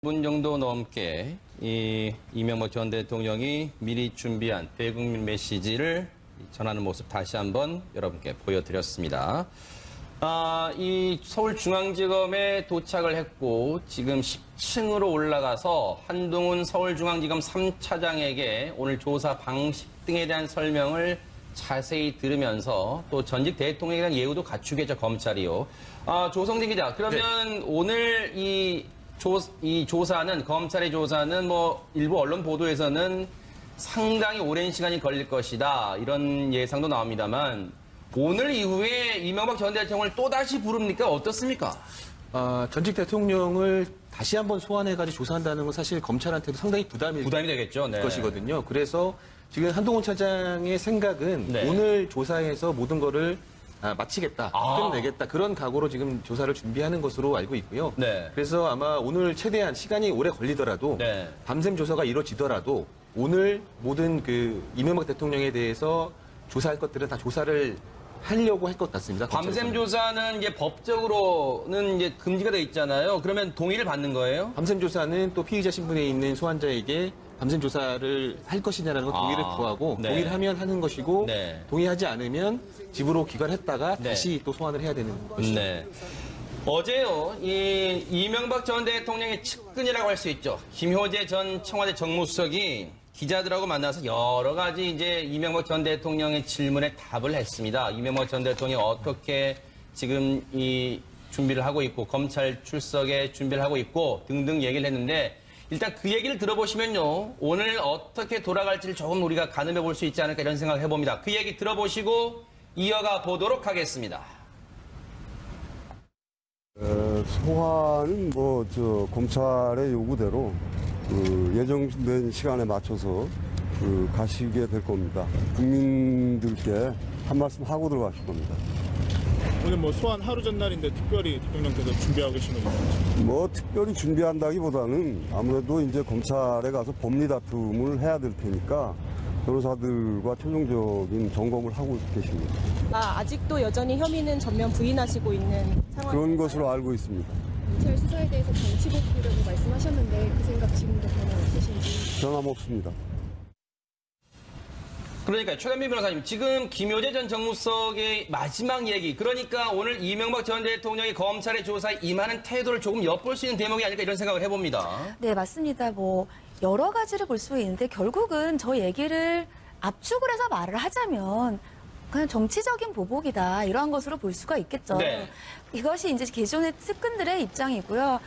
분 정도 넘게 이명박 전 대통령이 미리 준비한 대국민 메시지를 전하는 모습 다시 한번 여러분께 보여드렸습니다. 이 서울중앙지검에 도착을 했고 지금 10층으로 올라가서 한동훈 서울중앙지검 3차장에게 오늘 조사 방식 등에 대한 설명을 자세히 들으면서 또 전직 대통령에 대한 예우도 갖추겠죠, 검찰이요. 조성진 기자, 그러면 네. 오늘 이 조사는, 검찰의 조사는 뭐 일부 언론 보도에서는 상당히 오랜 시간이 걸릴 것이다, 이런 예상도 나옵니다만 오늘 이후에 이명박 전 대통령을 또다시 부릅니까? 어떻습니까? 전직 대통령을 다시 한번 소환해가지고 조사한다는 건 사실 검찰한테도 상당히 부담이 되겠죠. 네. 것이거든요. 그래서 지금 한동훈 차장의 생각은 네. 오늘 조사해서 모든 거를 마치겠다, 끝내겠다, 그런 각오로 지금 조사를 준비하는 것으로 알고 있고요. 네. 그래서 아마 오늘 최대한 시간이 오래 걸리더라도 네. 밤샘 조사가 이루어지더라도 오늘 모든 이명박 대통령에 대해서 조사할 것들은 다 조사를 하려고 할 것 같습니다. 밤샘 조사는 이제 법적으로는 이제 금지가 돼 있잖아요. 그러면 동의를 받는 거예요? 밤샘 조사는 또 피의자 신분에 있는 소환자에게 밤샘 조사를 할 것이냐라는 건 동의를 구하고 네. 동의를 하면 하는 것이고 네. 동의하지 않으면 집으로 귀가했다가 네. 다시 또 소환을 해야 되는 것이죠. 네. 어제요, 이명박 전 대통령의 측근이라고 할 수 있죠. 김효재 전 청와대 정무수석이 기자들하고 만나서 여러 가지 이제 이명박 전 대통령의 질문에 답을 했습니다. 이명박 전 대통령이 어떻게 지금 이 준비를 하고 있고, 검찰 출석에 준비를 하고 있고 등등 얘기를 했는데, 일단 그 얘기를 들어보시면요, 오늘 어떻게 돌아갈지를 조금 우리가 가늠해 볼 수 있지 않을까 이런 생각을 해봅니다. 그 얘기 들어보시고 이어가 보도록 하겠습니다. 소환은 검찰의 요구대로 예정된 시간에 맞춰서 가시게 될 겁니다. 국민들께 한 말씀 하고 들어가실 겁니다. 오늘 소환 하루 전날인데 특별히 대통령께서 준비하고 계시는 건가요? 특별히 준비한다기보다는 아무래도 이제 검찰에 가서 법리 다툼을 해야 될 테니까 변호사들과 최종적인 점검을 하고 계십니다. 아직도 여전히 혐의는 전면 부인하시고 있는 상황. 그런 것으로 알고 있습니다. 검찰 수사에 대해서 정치 복귀라고 말씀하셨는데 그 생각 지금도 변화 없으신지? 변함없습니다. 그러니까 최단민 변호사님, 지금 김효재 전 정무수석의 마지막 얘기, 그러니까 오늘 이명박 전 대통령이 검찰의 조사에 임하는 태도를 조금 엿볼 수 있는 대목이 아닐까 이런 생각을 해봅니다. 네, 맞습니다. 여러 가지를 볼 수 있는데 결국은 저 얘기를 압축을 해서 말을 하자면 그냥 정치적인 보복이다, 이러한 것으로 볼 수가 있겠죠. 네. 이것이 이제 기존의 측근들의 입장이고요.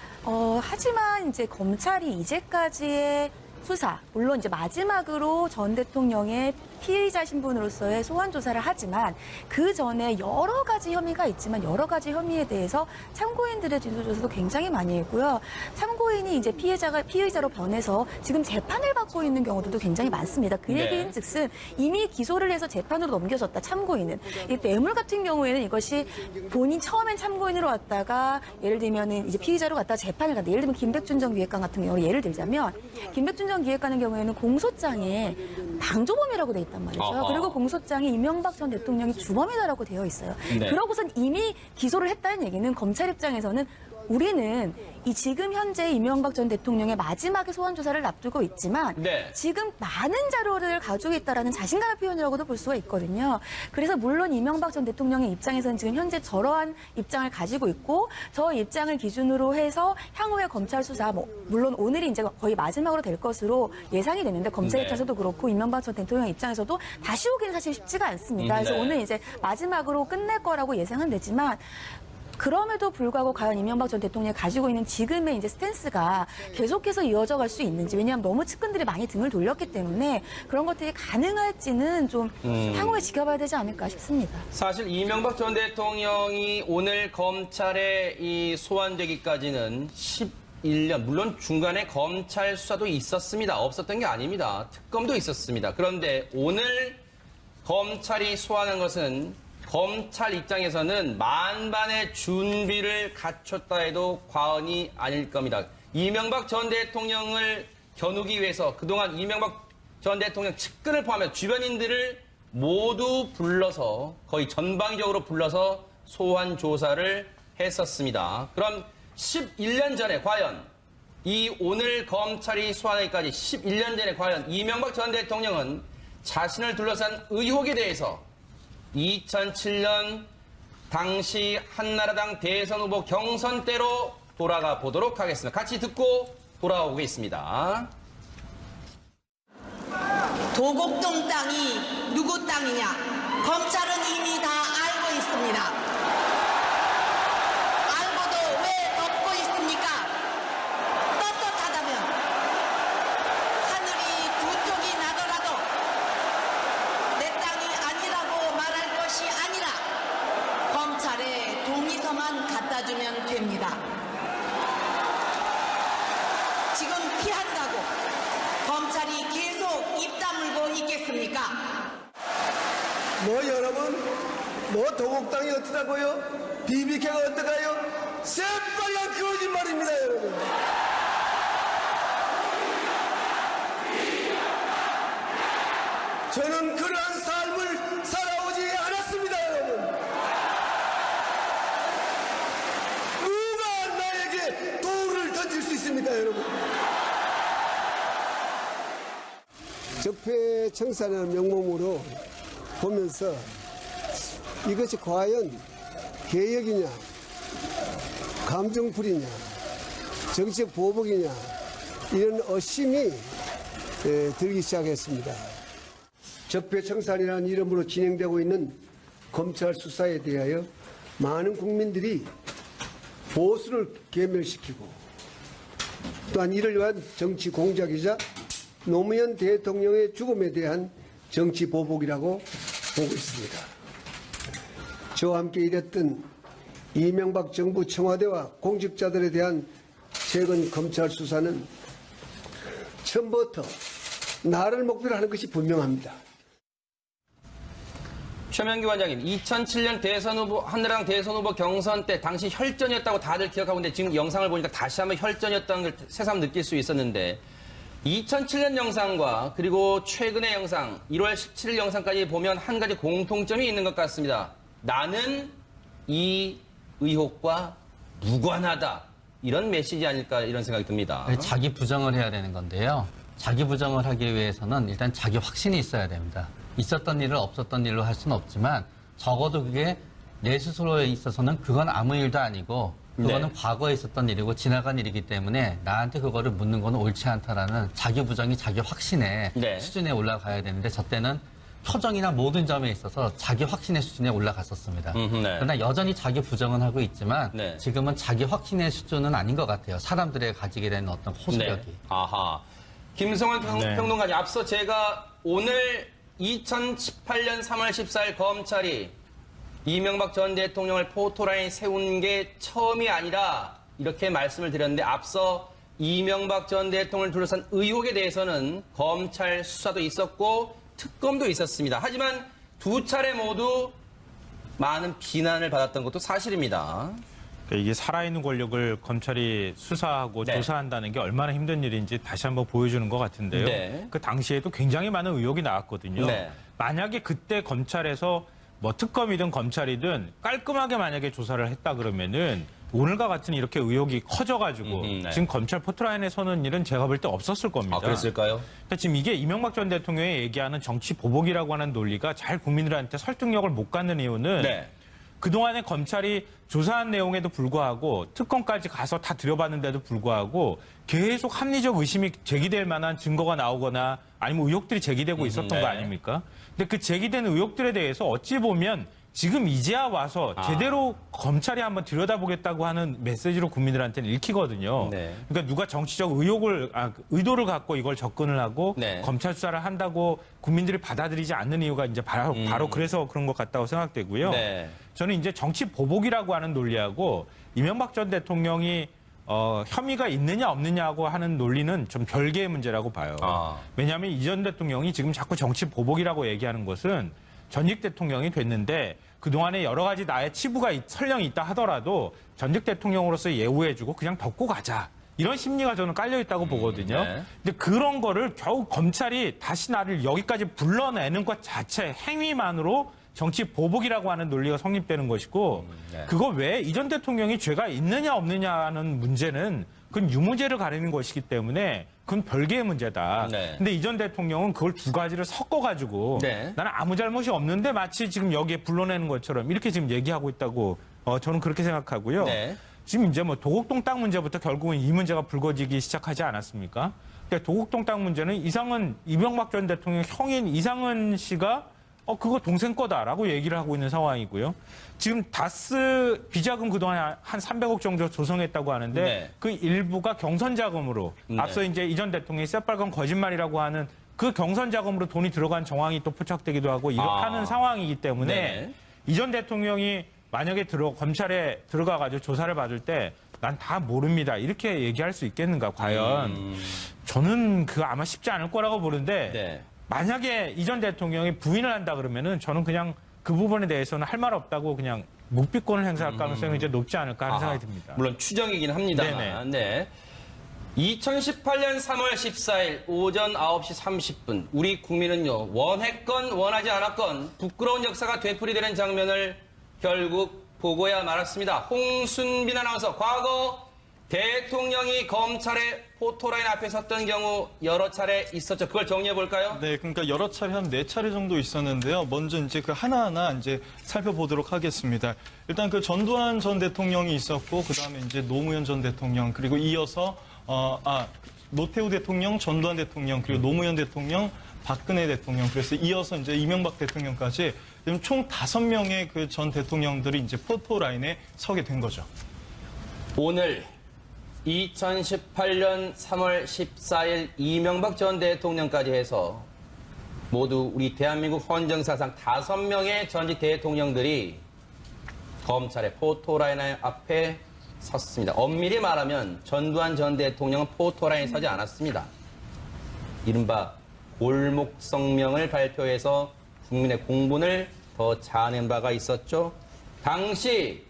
하지만 이제 검찰이 이제까지의 수사, 물론 이제 마지막으로 전 대통령의 피의자 신분으로서의 소환 조사를 하지만 그 전에 여러 가지 혐의가 있지만 여러 가지 혐의에 대해서 참고인들의 진술 조사도 굉장히 많이 했고요. 참고인이 이제 피의자로 변해서 지금 재판을 받고 있는 경우들도 굉장히 많습니다. 그 얘기인즉슨 이미 기소를 해서 재판으로 넘겨졌다, 참고인은. 이 뇌물 같은 경우에는 이것이 본인 처음엔 참고인으로 왔다가 예를 들면은 이제 피의자로 갔다가 재판을 갔다. 예를 들면 김백준 전 기획관 같은 경우를 예를 들자면 김백준 전 기획관의 경우에는 공소장에 방조범이라고 돼 있단 말이죠. 그리고 공소장에 이명박 전 대통령이 주범이다라고 되어 있어요. 네. 그러고선 이미 기소를 했다는 얘기는 검찰 입장에서는 우리는 이 지금 현재 이명박 전 대통령의 마지막에 소환 조사를 앞두고 있지만 네. 지금 많은 자료를 가지고 있다라는 자신감의 표현이라고도 볼 수가 있거든요. 그래서 물론 이명박 전 대통령의 입장에서는 지금 현재 저러한 입장을 가지고 있고 저 입장을 기준으로 해서 향후의 검찰 수사, 물론 오늘이 이제 거의 마지막으로 될 것으로 예상이 되는데 검찰 입장에서도 그렇고 이명박 전 대통령 입장에서도 다시 오기는 사실 쉽지가 않습니다. 그래서 오늘 이제 마지막으로 끝낼 거라고 예상은 되지만 그럼에도 불구하고 과연 이명박 전 대통령이 가지고 있는 지금의 이제 스탠스가 계속해서 이어져 갈 수 있는지, 왜냐하면 너무 측근들이 많이 등을 돌렸기 때문에 그런 것들이 가능할지는 좀 향후에 지켜봐야 되지 않을까 싶습니다. 사실 이명박 전 대통령이 오늘 검찰에 소환되기까지는 11년, 물론 중간에 검찰 수사도 있었습니다. 없었던 게 아닙니다. 특검도 있었습니다. 그런데 오늘 검찰이 소환한 것은 검찰 입장에서는 만반의 준비를 갖췄다 해도 과언이 아닐 겁니다. 이명박 전 대통령을 겨누기 위해서 그동안 이명박 전 대통령 측근을 포함해 주변인들을 모두 불러서, 거의 전방위적으로 불러서 소환 조사를 했었습니다. 그럼 11년 전에 과연 이 오늘 검찰이 수사하기까지 11년 전에 과연 이명박 전 대통령은 자신을 둘러싼 의혹에 대해서 2007년 당시 한나라당 대선 후보 경선 때로 돌아가 보도록 하겠습니다. 같이 듣고 돌아오겠습니다. 도곡동 땅이 누구 땅이냐? 검찰은 이미 다 알고 있습니다. 알고도 왜 덮고 있습니까? 떳떳하다면 하늘이 두 쪽이 나더라도 내 땅이 아니라고 말할 것이 아니라 검찰에 동의서만 갖다 주면 됩니다. 지금 피한다고 검찰이 계속 입 다물고 있겠습니까? 뭐 여러분, 뭐 도곡당이 어떠다고요? BBK가 어떠가요? 새빨간 거짓말입니다, 여러분. 저는 그러한 삶을 살아오지 않았습니다, 여러분. 누가 나에게 돌을 던질 수 있습니까, 여러분? 적폐청산이라는 명목으로 보면서 이것이 과연 개혁이냐, 감정풀이냐, 정치적 보복이냐, 이런 의심이 들기 시작했습니다. 적폐청산이라는 이름으로 진행되고 있는 검찰 수사에 대하여 많은 국민들이 보수를 괴멸시키고 또한 이를 위한 정치 공작이자 노무현 대통령의 죽음에 대한 정치 보복이라고 보고 있습니다. 저와 함께 일했던 이명박 정부 청와대와 공직자들에 대한 최근 검찰 수사는 처음부터 나를 목표로 하는 것이 분명합니다. 최명기 원장님, 2007년 대선 후보, 한나라당 대선 후보 경선 때 당시 혈전이었다고 다들 기억하고 있는데 지금 영상을 보니까 다시 한번 혈전이었다는 걸 새삼 느낄 수 있었는데 2007년 영상과 그리고 최근의 영상, 1월 17일 영상까지 보면 한 가지 공통점이 있는 것 같습니다. 나는 이 의혹과 무관하다. 이런 메시지 아닐까 이런 생각이 듭니다. 자기 부정을 해야 되는 건데요. 자기 부정을 하기 위해서는 일단 자기 확신이 있어야 됩니다. 있었던 일을 없었던 일로 할 수는 없지만 적어도 그게 내 스스로에 있어서는 그건 아무 일도 아니고 그거는 과거에 있었던 일이고 지나간 일이기 때문에 나한테 그거를 묻는 건 옳지 않다라는 자기 부정이 자기 확신의 수준에 올라가야 되는데 저 때는 표정이나 모든 점에 있어서 자기 확신의 수준에 올라갔었습니다. 그러나 여전히 자기 부정은 하고 있지만 지금은 자기 확신의 수준은 아닌 것 같아요. 사람들의 가지게 되는 어떤 호소력이. 아하. 김성환 평론가님, 앞서 제가 오늘 2018년 3월 14일 검찰이 이명박 전 대통령을 포토라인 세운 게 처음이 아니라 이렇게 말씀을 드렸는데 앞서 이명박 전 대통령을 둘러싼 의혹에 대해서는 검찰 수사도 있었고 특검도 있었습니다. 하지만 두 차례 모두 많은 비난을 받았던 것도 사실입니다. 이게 살아있는 권력을 검찰이 수사하고 조사한다는 게 얼마나 힘든 일인지 다시 한번 보여주는 것 같은데요. 그 당시에도 굉장히 많은 의혹이 나왔거든요. 만약에 그때 검찰에서 뭐 특검이든 검찰이든 깔끔하게 만약에 조사를 했다 그러면은 오늘과 같은 이렇게 의혹이 커져가지고 지금 검찰 포트라인에 서는 일은 제가 볼 때 없었을 겁니다. 아, 그랬을까요? 그러니까 지금 이게 이명박 전 대통령이 얘기하는 정치 보복이라고 하는 논리가 잘 국민들한테 설득력을 못 갖는 이유는 그동안에 검찰이 조사한 내용에도 불구하고 특검까지 가서 다 들여봤는데도 불구하고 계속 합리적 의심이 제기될 만한 증거가 나오거나 아니면 의혹들이 제기되고 있었던 거 아닙니까? 근데 그 제기된 의혹들에 대해서 어찌 보면 지금 이제야 와서 제대로 검찰이 한번 들여다보겠다고 하는 메시지로 국민들한테는 읽히거든요. 그러니까 누가 정치적 의도를 갖고 이걸 접근을 하고 검찰 수사를 한다고 국민들이 받아들이지 않는 이유가 이제 바로 그래서 그런 것 같다고 생각되고요. 저는 이제 정치 보복이라고 하는 논리하고 이명박 전 대통령이 혐의가 있느냐 없느냐고 하는 논리는 좀 별개의 문제라고 봐요. 왜냐하면 이 전 대통령이 지금 자꾸 정치 보복이라고 얘기하는 것은 전직 대통령이 됐는데 그동안에 여러 가지 나의 치부가 설령 있다 하더라도 전직 대통령으로서 예우해주고 그냥 덮고 가자. 이런 심리가 저는 깔려있다고 보거든요. 근데 그런 거를 겨우 검찰이 다시 나를 여기까지 불러내는 것 자체 행위만으로 정치 보복이라고 하는 논리가 성립되는 것이고 그거 외에 이 전 대통령이 죄가 있느냐 없느냐는 문제는 그건 유무죄를 가리는 것이기 때문에 그건 별개의 문제다. 네. 근데 이 전 대통령은 그걸 두 가지를 섞어가지고 네. 나는 아무 잘못이 없는데 마치 지금 여기에 불러내는 것처럼 이렇게 지금 얘기하고 있다고 저는 그렇게 생각하고요. 네. 지금 이제 뭐 도곡동 땅 문제부터 결국은 이 문제가 불거지기 시작하지 않았습니까? 근데 도곡동 땅 문제는 이명박 전 대통령 형인 이상은 씨가 그거 동생 거다라고 얘기를 하고 있는 상황이고요. 지금 다스 비자금 그동안 한 300억 정도 조성했다고 하는데 네. 그 일부가 경선 자금으로 앞서 이제 이 전 대통령이 새빨간 거짓말이라고 하는 그 경선 자금으로 돈이 들어간 정황이 또 포착되기도 하고 하는 상황이기 때문에 네. 이 전 대통령이 만약에 검찰에 들어가가지고 조사를 받을 때 난 다 모릅니다. 이렇게 얘기할 수 있겠는가, 과연. 저는 그거 아마 쉽지 않을 거라고 보는데 네. 만약에 이 전 대통령이 부인을 한다 그러면은 저는 그냥 그 부분에 대해서는 할 말 없다고 그냥 묵비권을 행사할 가능성이 이제 높지 않을까 하는 생각이 듭니다. 물론 추정이긴 합니다만. 네. 2018년 3월 14일 오전 9시 30분 우리 국민은요 원했건 원하지 않았건 부끄러운 역사가 되풀이되는 장면을 결국 보고야 말았습니다. 홍순빈 아나운서, 과거 대통령이 검찰의 포토라인 앞에 섰던 경우 여러 차례 있었죠. 그걸 정리해 볼까요? 네, 그러니까 여러 차례 한 4차례 정도 있었는데요. 먼저 이제 그 하나하나 이제 살펴보도록 하겠습니다. 일단 그 전두환 전 대통령이 있었고, 그 다음에 이제 노무현 전 대통령, 그리고 이어서 노태우 대통령, 전두환 대통령, 그리고 노무현 대통령, 박근혜 대통령, 그래서 이어서 이제 이명박 대통령까지 총 5명의 그 전 대통령들이 이제 포토라인에 서게 된 거죠. 오늘 2018년 3월 14일 이명박 전 대통령까지 해서 모두 우리 대한민국 헌정사상 5명의 전직 대통령들이 검찰의 포토라인 앞에 섰습니다. 엄밀히 말하면 전두환 전 대통령은 포토라인에 서지 않았습니다. 이른바 골목성명을 발표해서 국민의 공분을 더 자아낸 바가 있었죠. 당시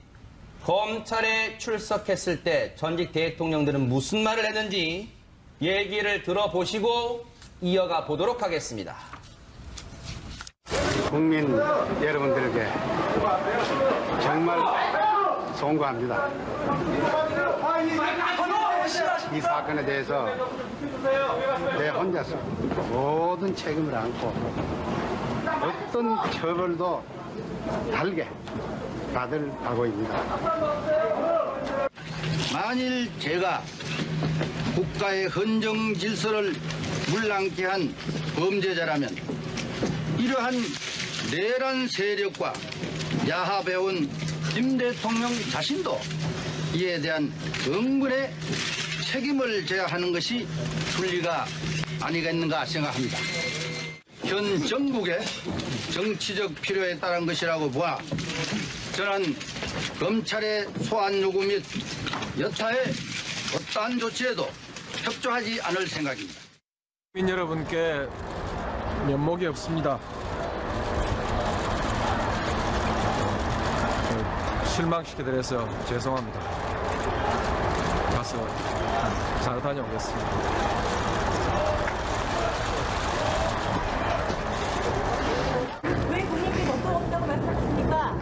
검찰에 출석했을 때 전직 대통령들은 무슨 말을 했는지 얘기를 들어보시고 이어가 보도록 하겠습니다. 국민 여러분들에게 정말 송구합니다. 이 사건에 대해서 내 혼자서 모든 책임을 안고 어떤 처벌도 달게 받을 각오입니다. 만일 제가 국가의 헌정 질서를 물랑케 한 범죄자라면 이러한 내란 세력과 야합해온 김 대통령 자신도 이에 대한 응분의 책임을 져야 하는 것이 순리가 아니겠는가 생각합니다. 현 정국의 정치적 필요에 따른 것이라고 보아 저는 검찰의 소환 요구 및 여타의 어떠한 조치에도 협조하지 않을 생각입니다. 국민 여러분께 면목이 없습니다. 실망시켜드려서 죄송합니다. 가서 잘 다녀오겠습니다. 왜 본인이 면목 없다고 말씀하십니까?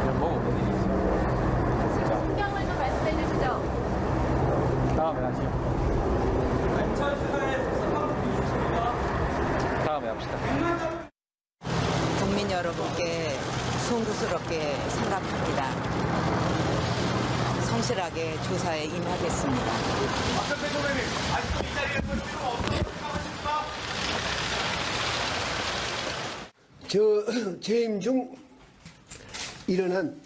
면목 없는 일이 있어요. 신경을 좀 말씀해 주시죠. 다음에 하시죠. 다음에 합시다. 국민 여러분께 송구스럽게 생각합니다. 성실하게 조사에 임하겠습니다. 재임 중 일어난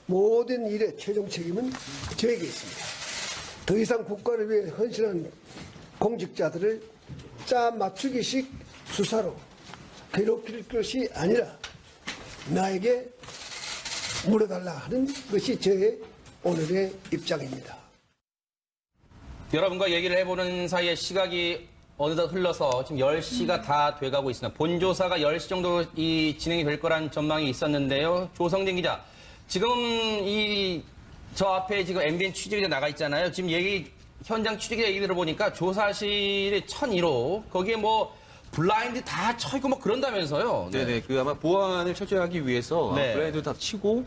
모든 일의 최종 책임은 저에게 있습니다. 더 이상 국가를 위해 헌신한 공직자들을 짜 맞추기식 수사로 괴롭힐 것이 아니라 나에게 물어달라 하는 것이 저의 오늘의 입장입니다. 여러분과 얘기를 해보는 사이에 시각이 어느덧 흘러서 지금 10시가 다 돼가고 있습니다. 본조사가 10시 정도 진행이 될 거란 전망이 있었는데요. 조성진 기자, 지금 저 앞에 지금 MBN 취재기자 나가 있잖아요. 지금 현장 취재기자 얘기 들어보니까 조사실이 1001호, 거기에 뭐 블라인드 다 쳐있고 뭐 그런다면서요. 네네. 그 아마 보안을 철저히 하기 위해서 네. 블라인드 다 치고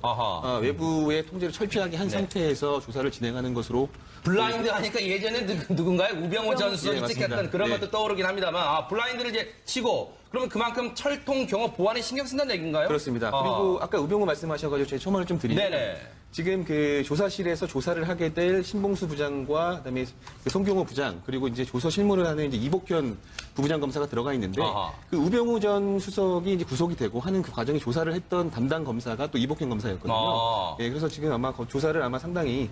외부의 통제를 철저하게 한 네. 상태에서 조사를 진행하는 것으로. 블라인드 하니까 예전에 누군가요? 우병우 전 수석이 맞습니다. 찍혔던 그런 네. 것도 떠오르긴 합니다만 블라인드를 이제 치고 그러면 그만큼 철통 경호 보안에 신경 쓴다는 얘기인가요? 그렇습니다. 그리고 아까 우병우 말씀하셔가지고 제가 첨언을 좀 드리면 네네. 지금 그 조사실에서 조사를 하게 될 신봉수 부장과 그다음에 그 송경호 부장 그리고 이제 조서 실무를 하는 이제 이복현 부부장 검사가 들어가 있는데 그 우병우 전 수석이 이제 구속이 되고 하는 그 과정에 조사를 했던 담당 검사가 또 이복현 검사였거든요. 예, 그래서 지금 아마 조사를 아마 상당히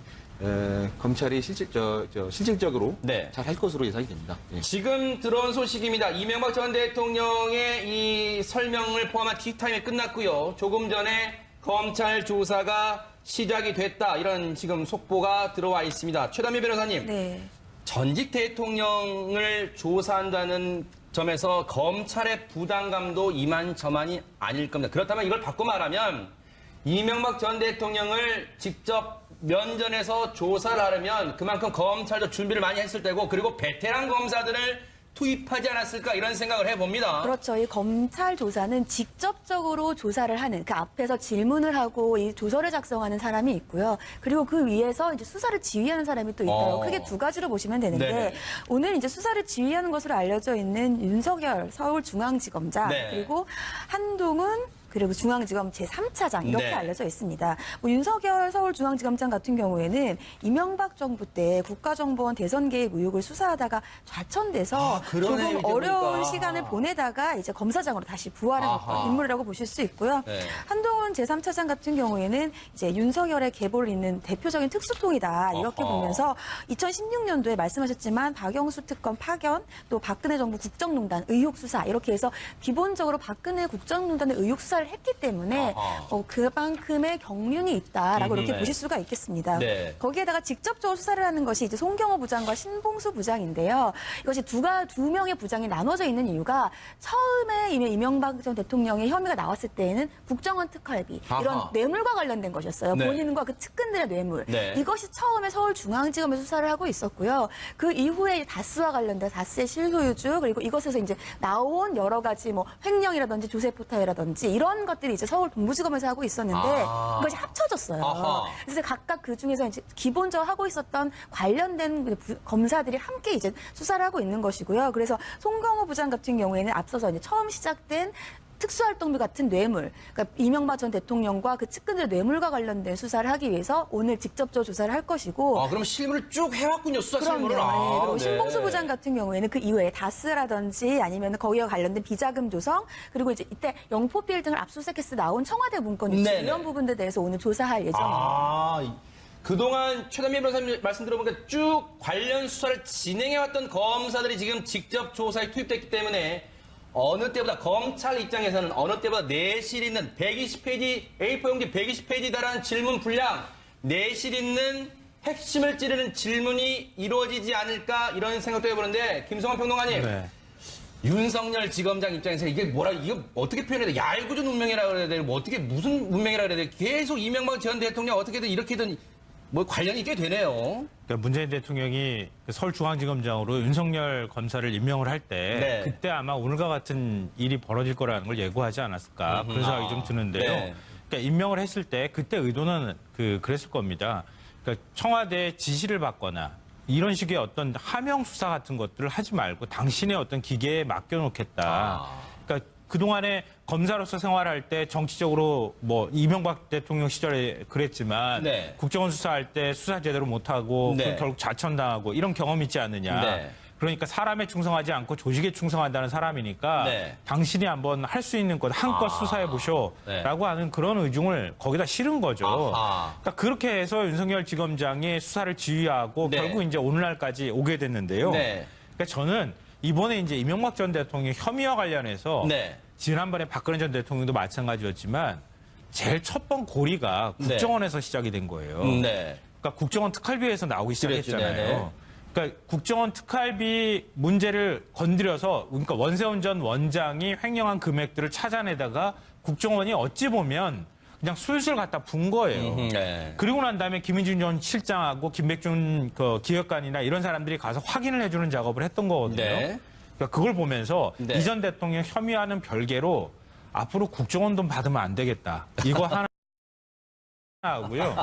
검찰이 실질적으로 잘 할 것으로 예상이 됩니다. 예. 지금 들어온 소식입니다. 이명박 전 대통령의 이 설명을 포함한 티타임이 끝났고요. 조금 전에 검찰 조사가 시작이 됐다. 이런 지금 속보가 들어와 있습니다. 최담희 변호사님. 네. 전직 대통령을 조사한다는 점에서 검찰의 부담감도 이만저만이 아닐 겁니다. 그렇다면 이걸 바꿔 말하면 이명박 전 대통령을 직접 면전에서 조사를 하려면 그만큼 검찰도 준비를 많이 했을 때고 그리고 베테랑 검사들을 투입하지 않았을까 이런 생각을 해봅니다. 그렇죠. 이 검찰 조사는 직접적으로 조사를 하는 그 앞에서 질문을 하고 이 조서를 작성하는 사람이 있고요. 그리고 그 위에서 이제 수사를 지휘하는 사람이 또 있어요. 크게 두 가지로 보시면 되는데 네네. 오늘 이제 수사를 지휘하는 것으로 알려져 있는 윤석열 서울중앙지검장 네. 그리고 한동훈 그리고 중앙지검 제3차장 이렇게 네. 알려져 있습니다. 뭐 윤석열 서울중앙지검장 같은 경우에는 이명박 정부 때 국가정보원 대선 개입 의혹을 수사하다가 좌천돼서 그러네, 조금 이제 어려운 보니까. 시간을 보내다가 이제 검사장으로 다시 부활한 인물이라고 보실 수 있고요. 네. 한동훈 제3차장 같은 경우에는 이제 윤석열의 계보를 잇는 대표적인 특수통이다 이렇게 보면서 2016년도에 말씀하셨지만 박영수 특검 파견 또 박근혜 정부 국정농단 의혹 수사 이렇게 해서 기본적으로 박근혜 국정농단의 의혹 수사를 했기 때문에 그만큼의 경륜이 있다라고 이렇게 네. 보실 수가 있겠습니다. 네. 거기에다가 직접적으로 수사를 하는 것이 이제 송경호 부장과 신봉수 부장인데요. 이것이 두 명의 부장이 나눠져 있는 이유가 처음에 이명박 전 대통령의 혐의가 나왔을 때에는 국정원 특활비 이런 뇌물과 관련된 것이었어요. 네. 본인과 그 측근들의 뇌물. 네. 이것이 처음에 서울중앙지검에서 수사를 하고 있었고요. 그 이후에 다스와 관련된 다스의 실소유주 그리고 이것에서 이제 나온 여러 가지 뭐 횡령이라든지 조세포탈이라든지 이런 것들이 이제 서울 동부지검에서 하고 있었는데 이것이 합쳐졌어요. 그래서 각각 그 중에서 이제 기본적으로 하고 있었던 관련된 검사들이 함께 이제 수사를 하고 있는 것이고요. 그래서 송경호 부장 같은 경우에는 앞서서 이제 처음 시작된 특수활동비 같은 뇌물, 그러니까 이명박 전 대통령과 그 측근들의 뇌물과 관련된 수사를 하기 위해서 오늘 직접적으로 조사를 할 것이고. 그럼 실무를 쭉 해왔군요, 수사 실무를. 네. 그리고 신봉수 부장 같은 경우에는 그 이외에 다스라든지 아니면 거기와 관련된 비자금 조성, 그리고 이제 이때 영포빌딩을 압수수색해서 나온 청와대 문건 유출 이런 부분들에 대해서 오늘 조사할 예정입니다. 그동안 최담희 변호사님 말씀 들어보니까 쭉 관련 수사를 진행해왔던 검사들이 지금 직접 조사에 투입됐기 때문에 어느 때보다 검찰 입장에서는 어느 때보다 내실 있는 120페이지 A4 용지 120페이지 달하는 질문 분량 내실 있는 핵심을 찌르는 질문이 이루어지지 않을까 이런 생각도 해보는데 김성환 평론가님 윤석열 지검장 입장에서 이게 이거 어떻게 표현해야 돼? 얄궂은 운명이라 그래야 돼? 뭐 어떻게 무슨 운명이라 그래야 돼? 계속 이명박 전 대통령 어떻게든 이렇게든 뭐 관련이 꽤 되네요. 그러니까 문재인 대통령이 서울중앙지검장으로 윤석열 검사를 임명을 할 때 그때 아마 오늘과 같은 일이 벌어질 거라는 걸 예고하지 않았을까 그런 생각이 좀 드는데요. 그러니까 임명을 했을 때 그때 의도는 그랬을 겁니다. 그러니까 청와대에 지시를 받거나 이런 식의 어떤 하명 수사 같은 것들을 하지 말고 당신의 어떤 기계에 맡겨놓겠다. 그러니까 그동안에 검사로서 생활할 때 정치적으로 뭐 이명박 대통령 시절에 그랬지만 국정원 수사할 때 수사 제대로 못하고 결국 좌천당하고 이런 경험이 있지 않느냐. 그러니까 사람에 충성하지 않고 조직에 충성한다는 사람이니까 당신이 한번 할 수 있는 것 한껏 수사해 보쇼라고 하는 그런 의중을 거기다 실은 거죠. 그러니까 그렇게 해서 윤석열 지검장이 수사를 지휘하고 결국 이제 오늘날까지 오게 됐는데요. 그러니까 저는 이번에 이제 이명박 전 대통령 혐의와 관련해서 지난번에 박근혜 전 대통령도 마찬가지였지만 제일 첫 번 고리가 국정원에서 시작이 된 거예요. 그러니까 국정원 특활비에서 나오기 시작했잖아요. 그러니까 국정원 특활비 문제를 건드려서 그러니까 원세훈 전 원장이 횡령한 금액들을 찾아내다가 국정원이 어찌 보면 그냥 술술 갖다 분 거예요. 그리고 난 다음에 김인준 전 실장하고 김백준 기획관이나 이런 사람들이 가서 확인을 해주는 작업을 했던 거거든요. 그러니까 그걸 보면서 네. 이 전 대통령 혐의와는 별개로 앞으로 국정원 돈 받으면 안 되겠다. 이거 하나고요.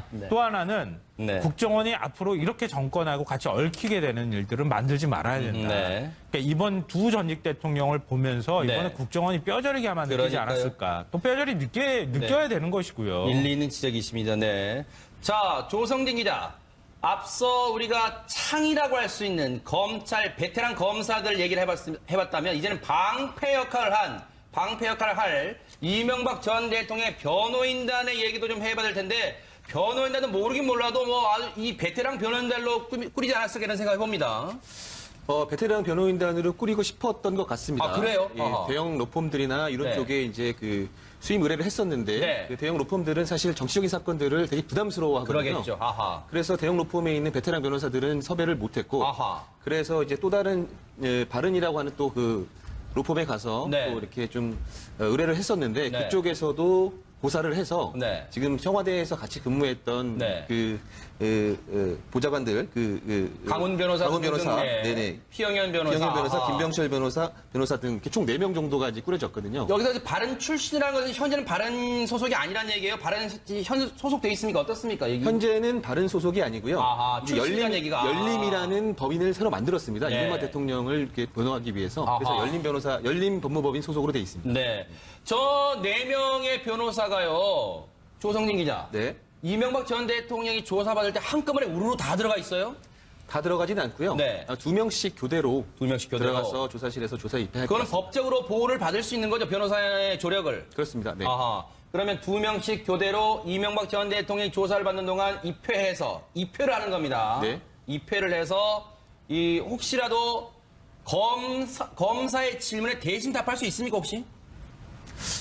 네. 또 하나는 네. 국정원이 앞으로 이렇게 정권하고 같이 얽히게 되는 일들을 만들지 말아야 된다. 네. 그러니까 이번 두 전직 대통령을 보면서 이번에 네. 국정원이 뼈저리게만 느끼지 그러니까요. 않았을까. 또 뼈저리 느껴야 되는 것이고요. 일리 있는 지적이십니다. 네. 자, 조성진 기자. 앞서 우리가 창이라고 할 수 있는 검찰 베테랑 검사들 얘기를 해봤다면 이제는 방패 역할을 할 이명박 전 대통령의 변호인단의 얘기도 좀 해봐야 될 텐데 변호인단은 모르긴 몰라도 뭐 아주 이 베테랑 변호인단으로 꾸리지 않았을까 이런 생각을 해봅니다. 베테랑 변호인단으로 꾸리고 싶었던 것 같습니다. 아, 그래요? 예, 아하. 대형 로펌들이나 이런 네. 쪽에 이제 그 수임 의뢰를 했었는데 네. 그 대형 로펌들은 사실 정치적인 사건들을 되게 부담스러워하거든요. 그러겠죠. 아하. 그래서 대형 로펌에 있는 베테랑 변호사들은 섭외를 못했고, 아하. 그래서 이제 또 다른 바른이라고 하는 또 그 로펌에 가서 네. 또 이렇게 좀 의뢰를 했었는데 네. 그쪽에서도 고사를 해서 네. 지금 청와대에서 같이 근무했던 네. 보좌관들 강훈 변호사, 강훈 변호사, 네. 네네. 피영현 변호사, 피영현 변호사, 아하. 김병철 변호사 등 이렇게 총 4명 정도가 이제 꾸려졌거든요. 여기서 이제 바른 출신이라는 것은 현재는 바른 소속이 아니란 얘기예요. 바른 소속돼 있습니까? 어떻습니까? 여기? 현재는 바른 소속이 아니고요. 아하, 이제 출신이라는 얘기가. 열림이라는 법인을 새로 만들었습니다. 네. 이명박 대통령을 이렇게 변호하기 위해서. 아하. 그래서 열림 법무법인 소속으로 돼 있습니다. 네. 저 4명의 변호사가요. 조성진 기자. 네. 이명박 전 대통령이 조사받을 때 한꺼번에 우르르 다 들어가 있어요? 다 들어가지는 않고요. 네. 2명씩 교대로 들어가서 조사실에서 조사 입회할 그거는 겁니다. 법적으로 보호를 받을 수 있는 거죠, 변호사의 조력을. 그렇습니다. 네. 아하. 그러면 2명씩 교대로 이명박 전 대통령이 조사를 받는 동안 입회를 하는 겁니다. 네. 입회를 해서 혹시라도 검사의 질문에 대신 답할 수 있습니까, 혹시?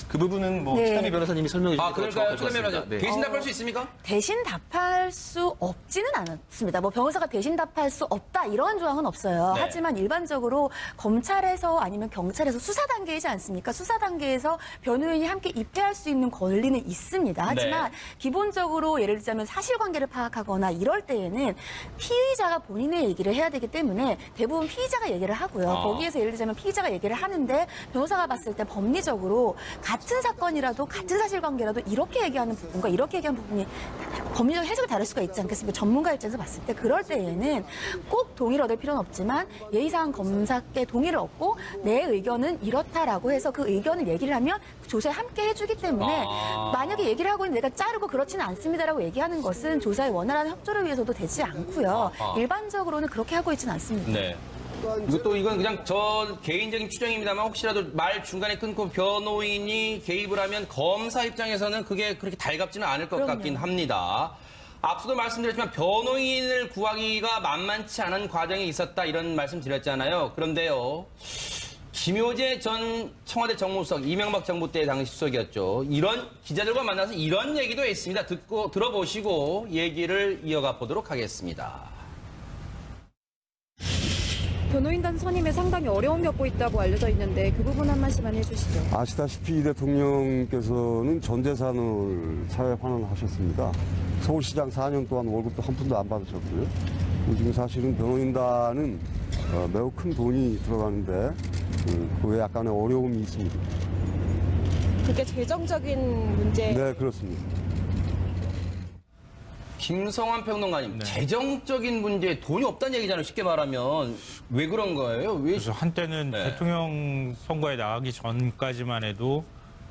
그 부분은 뭐 네. 최단비 변호사님이 설명해 주실 것 그럴까요? 같습니다. 최단비 변호사님. 네. 대신 답할 수 있습니까? 대신 답할 수 없지는 않습니다. 뭐 변호사가 대신 답할 수 없다 이런 조항은 없어요. 네. 하지만 일반적으로 검찰에서 아니면 경찰에서 수사 단계이지 않습니까? 수사 단계에서 변호인이 함께 입회할 수 있는 권리는 있습니다. 하지만 네. 기본적으로 예를 들자면 사실관계를 파악하거나 이럴 때에는 피의자가 본인의 얘기를 해야 되기 때문에 대부분 피의자가 얘기를 하고요. 거기에서 예를 들자면 피의자가 얘기를 하는데 변호사가 봤을 때 법리적으로 같은 사건이라도 같은 사실관계라도 이렇게 얘기하는 부분과 이렇게 얘기하는 부분이 법리적 해석이 다를 수가 있지 않겠습니까? 전문가 입장에서 봤을 때 그럴 때에는 꼭 동의를 얻을 필요는 없지만 예의상 검사께 동의를 얻고 내 의견은 이렇다라고 해서 그 의견을 얘기를 하면 조사에 함께 해주기 때문에 만약에 얘기를 하고 내가 자르고 그렇지는 않습니다라고 얘기하는 것은 조사의 원활한 협조를 위해서도 되지 않고요. 일반적으로는 그렇게 하고 있지는 않습니다. 네. 이건 그냥 저 개인적인 추정입니다만 혹시라도 말 중간에 끊고 변호인이 개입을 하면 검사 입장에서는 그게 그렇게 달갑지는 않을 것 같긴 합니다. 앞서도 말씀드렸지만 변호인을 구하기가 만만치 않은 과정이 있었다 이런 말씀 드렸잖아요. 그런데요. 김효재 전 청와대 정무수석, 이명박 정부 때 당시 수석이었죠. 이런 기자들과 만나서 이런 얘기도 했습니다. 들어보시고 얘기를 이어가 보도록 하겠습니다. 변호인단 선임에 상당히 어려움을 겪고 있다고 알려져 있는데 그 부분 한 말씀만 해주시죠. 아시다시피 이 대통령께서는 전 재산을 사회 환원하셨습니다. 서울시장 4년 동안 월급도 한 푼도 안 받으셨고요. 지금 사실은 변호인단은 매우 큰 돈이 들어가는데 그에 약간의 어려움이 있습니다. 그게 재정적인 문제. 네, 그렇습니다. 김성환 평론가님, 재정적인 문제에 돈이 없다는 얘기잖아요. 쉽게 말하면. 왜 그런 거예요? 그래서 한때는 대통령 선거에 나가기 전까지만 해도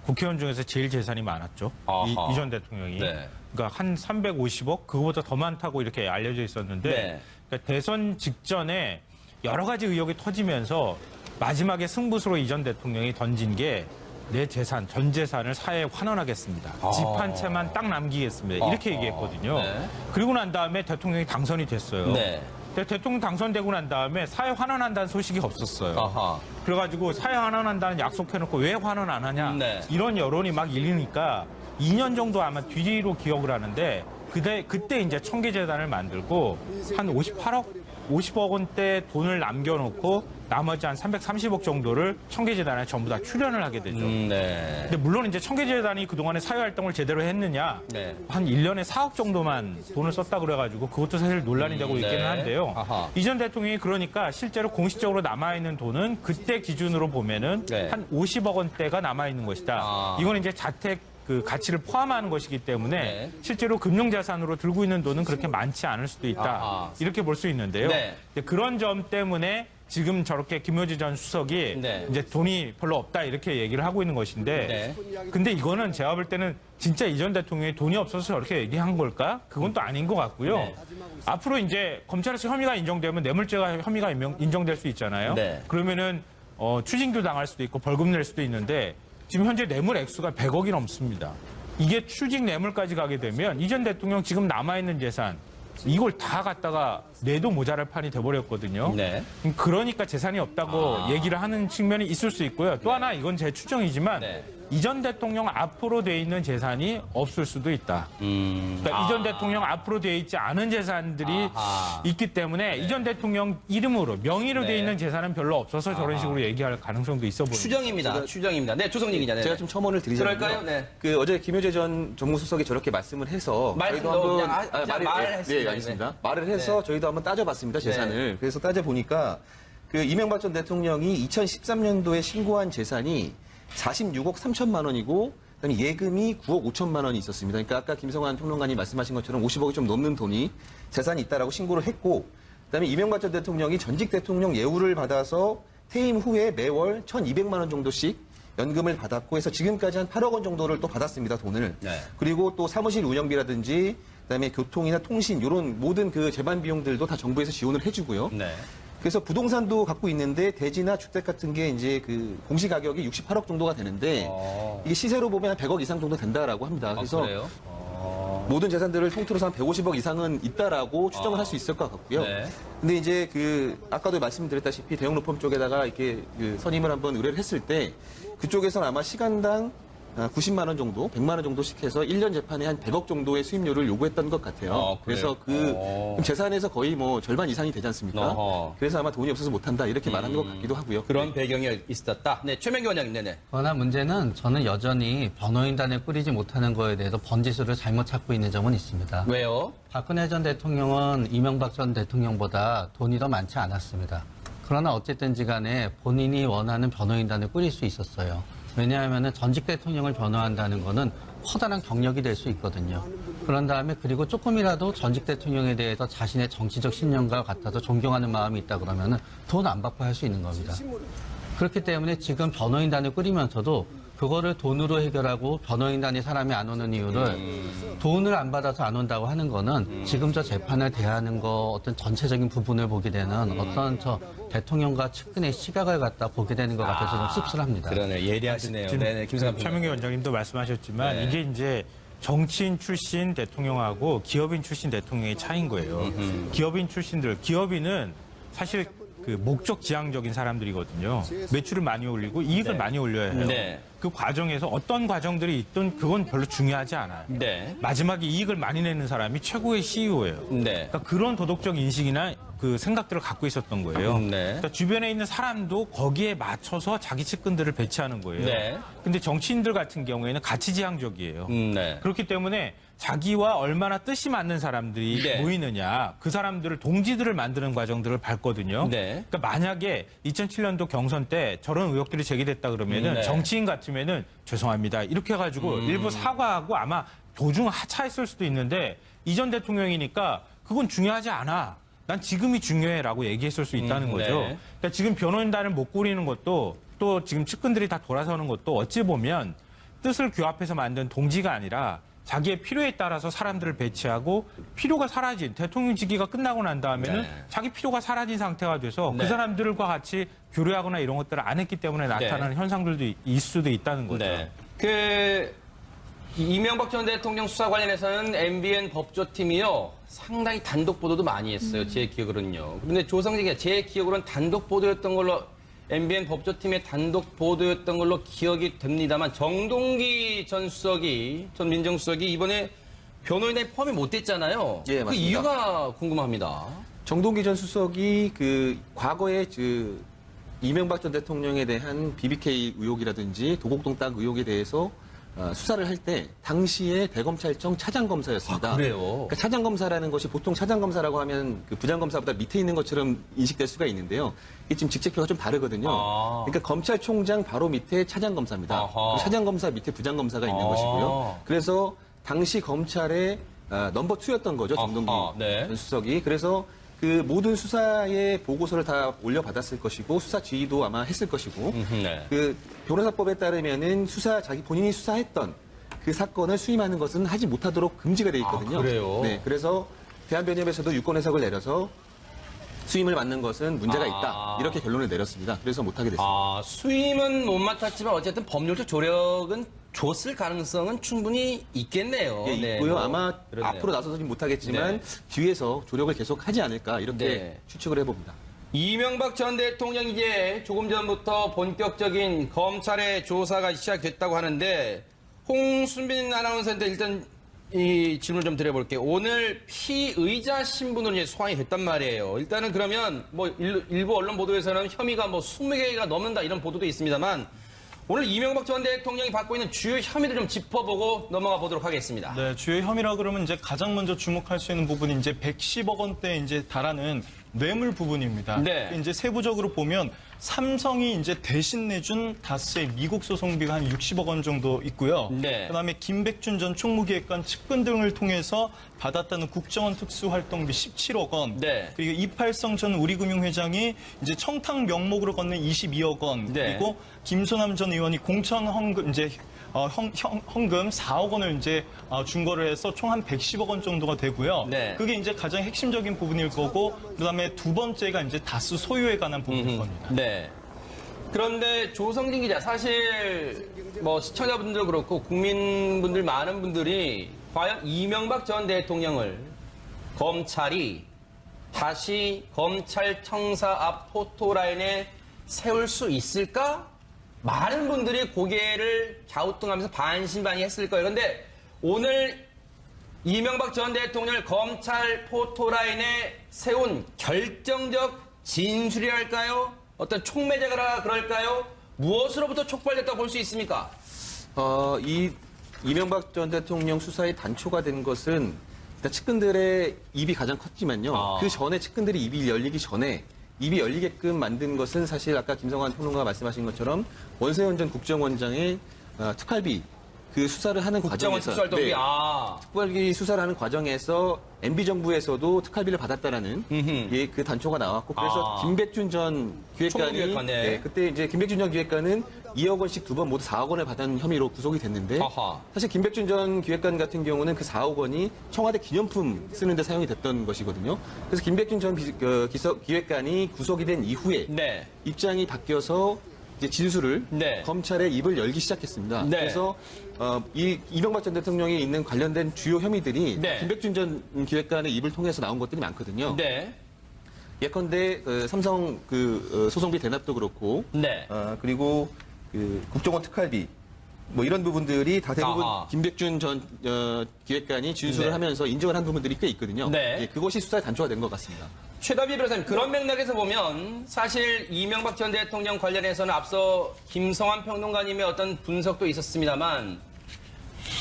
국회의원 중에서 제일 재산이 많았죠. 이 전 대통령이. 네. 그러니까 한 350억? 그거보다 더 많다고 이렇게 알려져 있었는데 그러니까 대선 직전에 여러 가지 의혹이 터지면서 마지막에 승부수로 이 전 대통령이 던진 게 내 재산, 전 재산을 사회에 환원하겠습니다. 집 한 채만 딱 남기겠습니다. 이렇게 얘기했거든요. 그리고 난 다음에 대통령이 당선이 됐어요. 근데 대통령 당선되고 난 다음에 사회 환원한다는 소식이 없었어요. 그래가지고 사회 환원한다는 약속해놓고 왜 환원 안 하냐 이런 여론이 막 일리니까 2년 정도 아마 뒤로 기억을 하는데 그때 이제 청계재단을 만들고 한 58억 50억 원대 돈을 남겨놓고 나머지 한 330억 정도를 청계재단에 전부 다 출연을 하게 되죠. 네. 근데 물론 이제 청계재단이 그동안에 사회활동을 제대로 했느냐, 네. 한 1년에 4억 정도만 돈을 썼다 그래가지고 그것도 사실 논란이 되고 있기는 네. 한데요. 아하. 이 전 대통령이 그러니까 실제로 공식적으로 남아있는 돈은 그때 기준으로 보면은 네. 한 50억 원대가 남아있는 것이다. 이건 이제 자택 그 가치를 포함하는 것이기 때문에 네. 실제로 금융자산으로 들고 있는 돈은 그렇게 많지 않을 수도 있다. 아하. 이렇게 볼 수 있는데요. 네. 이제 그런 점 때문에 지금 저렇게 김효지 전 수석이 네. 이제 돈이 별로 없다 이렇게 얘기를 하고 있는 것인데 네. 근데 이거는 제가 볼 때는 진짜 이 전 대통령이 돈이 없어서 저렇게 얘기한 걸까? 그건 또 아닌 것 같고요. 네. 앞으로 이제 검찰에서 혐의가 인정되면 뇌물죄가 혐의가 인정될 수 있잖아요. 네. 그러면은 추징도 당할 수도 있고 벌금 낼 수도 있는데 지금 현재 뇌물 액수가 100억이 넘습니다. 이게 추징 뇌물까지 가게 되면 이 전 대통령 지금 남아있는 재산 이걸 다 갖다가 내도 모자랄 판이 돼버렸거든요. 네. 그러니까 재산이 없다고 얘기를 하는 측면이 있을 수 있고요. 또 하나 이건 제 추정이지만 네. 이 전 대통령 앞으로 돼 있는 재산이 없을 수도 있다. 그러니까 이 전 대통령 앞으로 돼 있지 않은 재산들이 있기 때문에 이 전 대통령 이름으로 명의로 네. 돼 있는 재산은 별로 없어서 저런 식으로 얘기할 가능성도 있어 보입니다. 추정입니다. 추정입니다. 네, 조성진 기자. 네. 제가 좀 첨언을 드리자면요. 그럴까요? 네. 그 어제 김효재 전 정무수석이 저렇게 말씀을 해서 저희도 한번 말을 했습니다. 네, 알겠습니다. 말을 해서 저희도 한번 따져봤습니다, 재산을. 그래서 따져보니까 그 이명박 전 대통령이 2013년도에 신고한 재산이 46억 3천만 원이고 그다음에 예금이 9억 5천만 원이 있었습니다. 그러니까 아까 김성환 평론가님 말씀하신 것처럼 50억이 좀 넘는 돈이 재산이 있다라고 신고를 했고 그다음에 이명박 전 대통령이 전직 대통령 예우를 받아서 퇴임 후에 매월 1,200만 원 정도씩 연금을 받았고 해서 지금까지 한 8억 원 정도를 또 받았습니다, 돈을. 네. 그리고 또 사무실 운영비라든지 그다음에 교통이나 통신 이런 모든 그 재반 비용들도 다 정부에서 지원을 해주고요. 네. 그래서 부동산도 갖고 있는데 대지나 주택 같은 게 이제 그 공시 가격이 68억 정도가 되는데 이게 시세로 보면 한 100억 이상 정도 된다라고 합니다. 그래서 그래요? 모든 재산들을 통틀어서 한 150억 이상은 있다라고 추정을 할 수 있을 것 같고요. 네. 근데 이제 그 아까도 말씀드렸다시피 대형 로펌 쪽에다가 이렇게 그 선임을 한번 의뢰를 했을 때 그쪽에서는 아마 시간당 90만 원 정도, 100만 원 정도씩 해서 1년 재판에 한 100억 정도의 수임료를 요구했던 것 같아요. 그래서 그 재산에서 거의 뭐 절반 이상이 되지 않습니까? 그래서 아마 돈이 없어서 못한다 이렇게 말한 것 같기도 하고요. 그런 배경이 있었다. 네, 최명기 원장님, 네네. 그러나 문제는 저는 여전히 변호인단을 꾸리지 못하는 거에 대해서 번지수를 잘못 찾고 있는 점은 있습니다. 왜요? 박근혜 전 대통령은 이명박 전 대통령보다 돈이 더 많지 않았습니다. 그러나 어쨌든지 간에 본인이 원하는 변호인단을 꾸릴 수 있었어요. 왜냐하면 전직 대통령을 변호한다는 거는 커다란 경력이 될 수 있거든요. 그런 다음에 그리고 조금이라도 전직 대통령에 대해서 자신의 정치적 신념과 같아서 존경하는 마음이 있다 그러면 돈 안 받고 할 수 있는 겁니다. 그렇기 때문에 지금 변호인단을 꾸리면서도 그거를 돈으로 해결하고 변호인단이 사람이 안 오는 이유를 돈을 안 받아서 안 온다고 하는 거는 지금 저 재판을 대하는 거 어떤 전체적인 부분을 보게 되는 어떤 저 대통령과 측근의 시각을 갖다 보게 되는 것 같아서 좀 씁쓸합니다. 그러네, 예리하시네요. 네네, 김성환 최명기 원장님도 말씀하셨지만 네. 이게 이제 정치인 출신 대통령하고 기업인 출신 대통령의 차이인 거예요. 기업인 출신들, 기업인은 사실 그 목적 지향적인 사람들이거든요. 매출을 많이 올리고 이익을 많이 올려야 해요. 네. 그 과정에서 어떤 과정들이 있든 그건 별로 중요하지 않아요. 네. 마지막에 이익을 많이 내는 사람이 최고의 CEO예요. 네. 그러니까 그런 도덕적 인식이나 그 생각들을 갖고 있었던 거예요. 네. 그러니까 주변에 있는 사람도 거기에 맞춰서 자기 측근들을 배치하는 거예요. 네. 근데 정치인들 같은 경우에는 가치지향적이에요. 네. 그렇기 때문에 자기와 얼마나 뜻이 맞는 사람들이 네. 모이느냐, 그 사람들을 동지들을 만드는 과정들을 밟거든요. 네. 그러니까 만약에 2007년도 경선 때 저런 의혹들이 제기됐다 그러면은 네. 정치인 같으면은 죄송합니다 이렇게 해가지고 일부 사과하고 아마 도중 하차했을 수도 있는데 이 전 대통령이니까 그건 중요하지 않아. 난 지금이 중요해라고 얘기했을 수 있다는 거죠. 네. 그러니까 지금 변호인단을 못 꾸리는 것도 또 지금 측근들이 다 돌아서는 것도 어찌 보면 뜻을 규합해서 만든 동지가 아니라 자기의 필요에 따라서 사람들을 배치하고 필요가 사라진 대통령직위가 끝나고 난 다음에는 자기 필요가 사라진 상태가 돼서 그 사람들과 같이 교류하거나 이런 것들을 안 했기 때문에 나타나는 현상들도 있을 수도 있다는 거죠. 네. 그 이명박 전 대통령 수사 관련해서는 MBN 법조팀이요 상당히 단독 보도도 많이 했어요. 제 기억으로는요. 그런데 조성진 기자, 제 기억으로는 단독 보도였던 걸로 MBN 법조팀의 단독 보도였던 걸로 기억이 됩니다만 정동기 전 수석이 전 민정수석이 이번에 변호인단에 포함이 못 됐잖아요. 예, 그 맞습니다. 이유가 궁금합니다. 정동기 전 수석이 그 과거에 이명박 전 대통령에 대한 BBK 의혹이라든지 도곡동 땅 의혹에 대해서 수사를 할 때 당시에 대검찰청 차장검사였습니다. 그래요? 그러니까 차장검사라는 것이 보통 차장검사라고 하면 그 부장검사보다 밑에 있는 것처럼 인식될 수가 있는데요. 이게 지금 직책표가 좀 다르거든요. 그러니까 검찰총장 바로 밑에 차장검사입니다. 그리고 차장검사 밑에 부장검사가 있는 것이고요. 그래서 당시 검찰의 넘버 2였던 거죠. 정동기 전 수석이. 그래서 그 모든 수사의 보고서를 다 올려받았을 것이고 수사 지휘도 아마 했을 것이고 그 변호사법에 따르면은 본인이 수사했던 그 사건을 수임하는 것은 하지 못하도록 금지가 돼 있거든요. 그래요? 네, 그래서 대한변협에서도 유권 해석을 내려서 수임을 맡는 것은 문제가 있다 이렇게 결론을 내렸습니다. 그래서 못하게 됐습니다. 수임은 못 맡았지만 어쨌든 법률적 조력은 줬을 가능성은 충분히 있겠네요. 예, 네, 있고요. 뭐, 아마 그렇네요. 앞으로 나서서는 못하겠지만 뒤에서 조력을 계속 하지 않을까 이렇게 추측을 해봅니다. 이명박 전 대통령 이제 조금 전부터 본격적인 검찰의 조사가 시작됐다고 하는데 홍순빈 아나운서한테 일단 이 질문을 좀 드려볼게요. 오늘 피의자 신분으로 이제 소환이 됐단 말이에요. 일단은 그러면 뭐 일부 언론 보도에서는 혐의가 뭐 20개가 넘는다 이런 보도도 있습니다만 오늘 이명박 전 대통령이 받고 있는 주요 혐의를 좀 짚어보고 넘어가 보도록 하겠습니다. 네, 주요 혐의라 그러면 이제 가장 먼저 주목할 수 있는 부분이 이제 110억 원대 이제 달하는 뇌물 부분입니다. 네. 이제 세부적으로 보면 삼성이 이제 대신 내준 다스의 미국 소송비가 한 60억 원 정도 있고요. 네. 그다음에 김백준 전 총무기획관 측근 등을 통해서 받았다는 국정원 특수활동비 17억 원. 네. 그리고 이팔성 전 우리금융회장이 이제 청탁 명목으로 건넨 22억 원. 네. 그리고 김소남 전 의원이 공천 헌금 이제 헌금 4억 원을 이제 준 거를 해서 총 한 110억 원 정도가 되고요. 네. 그게 이제 가장 핵심적인 부분일 거고, 그다음에 두 번째가 이제 다스 소유에 관한 부분일 겁니다. 네. 그런데 조성진 기자, 사실 뭐 시청자분들 그렇고 국민분들 많은 분들이 과연 이명박 전 대통령을 검찰이 다시 검찰청사 앞 포토라인에 세울 수 있을까? 많은 분들이 고개를 갸우뚱하면서 반신반의했을 거예요. 그런데 오늘 이명박 전 대통령을 검찰 포토라인에 세운 결정적 진술이랄까요? 어떤 촉매제가 그럴까요? 무엇으로부터 촉발됐다고 볼 수 있습니까? 이 이명박 전 대통령 수사의 단초가 된 것은 일단 측근들의 입이 가장 컸지만요. 그 전에 측근들이 입이 열리기 전에 입이 열리게끔 만든 것은 사실 아까 김성환 평론가가 말씀하신 것처럼 원세훈 전 국정원장의 특활비 그 수사를 하는 과정에서 특수활동비, 특활비 수사를 하는 과정에서 MB정부에서도 특활비를 받았다라는 그 단초가 나왔고 그래서 김백준 전 기획관이 그때 이제 김백준 전 기획관은 2억 원씩 두 번 모두 4억 원을 받은 혐의로 구속이 됐는데 사실 김백준 전 기획관 같은 경우는 그 4억 원이 청와대 기념품 쓰는데 사용이 됐던 것이거든요. 그래서 김백준 전 기획관이 구속이 된 이후에 입장이 바뀌어서 이제 진술을 검찰의 입을 열기 시작했습니다. 그래서 이 이명박 전 대통령이 있는 관련된 주요 혐의들이 김백준 전 기획관의 입을 통해서 나온 것들이 많거든요. 예컨대 삼성 소송비 대납도 그렇고 그리고 국정원 특활비 뭐 이런 부분들이 다 대부분 김백준 전 기획관이 진술을 하면서 인정을 한 부분들이 꽤 있거든요. 그것이 수사의 단초가 된 것 같습니다. 최다비 변호사님, 그런 맥락에서 보면 사실 이명박 전 대통령 관련해서는 앞서 김성환 평론가님의 어떤 분석도 있었습니다만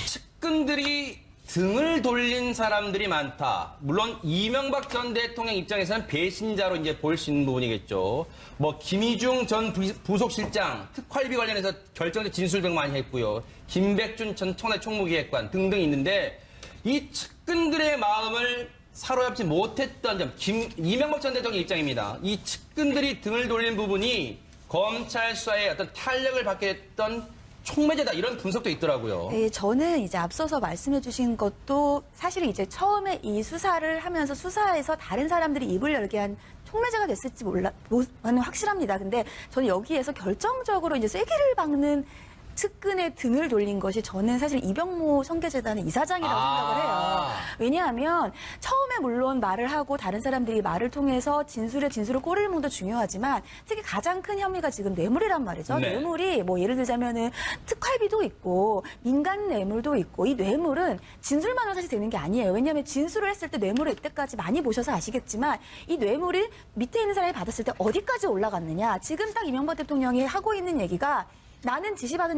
측근들이 등을 돌린 사람들이 많다. 물론 이명박 전 대통령 입장에서는 배신자로 이제 볼 수 있는 부분이겠죠. 뭐 김희중 전 부속실장 특활비 관련해서 결정적 진술 등 많이 했고요. 김백준 전 청와대 총무기획관 등등 있는데 이 측근들의 마음을 사로잡지 못했던 점, 이명박 전 대통령 입장입니다. 이 측근들이 등을 돌린 부분이 검찰 수사에 어떤 탄력을 받게 했던 촉매제다 이런 분석도 있더라고요. 네, 저는 이제 앞서서 말씀해주신 것도 사실은 이제 처음에 이 수사를 하면서 수사에서 다른 사람들이 입을 열게 한 촉매제가 됐을지 저는 확실합니다. 근데 저는 여기에서 결정적으로 이제 쐐기를 박는 측근의 등을 돌린 것이 저는 사실 이병모 청계재단의 이사장이라고 생각을 해요. 왜냐하면 처음에 물론 말을 하고 다른 사람들이 말을 통해서 진술을 꼬리를 무는 도 중요하지만 특히 가장 큰 혐의가 지금 뇌물이란 말이죠. 네. 뇌물이 뭐 예를 들자면은 특활비도 있고 민간 뇌물도 있고 이 뇌물은 진술만으로 사실 되는 게 아니에요. 왜냐하면 진술을 했을 때 뇌물을 이때까지 많이 보셔서 아시겠지만 이 뇌물이 밑에 있는 사람이 받았을 때 어디까지 올라갔느냐. 지금 딱 이명박 대통령이 하고 있는 얘기가 나는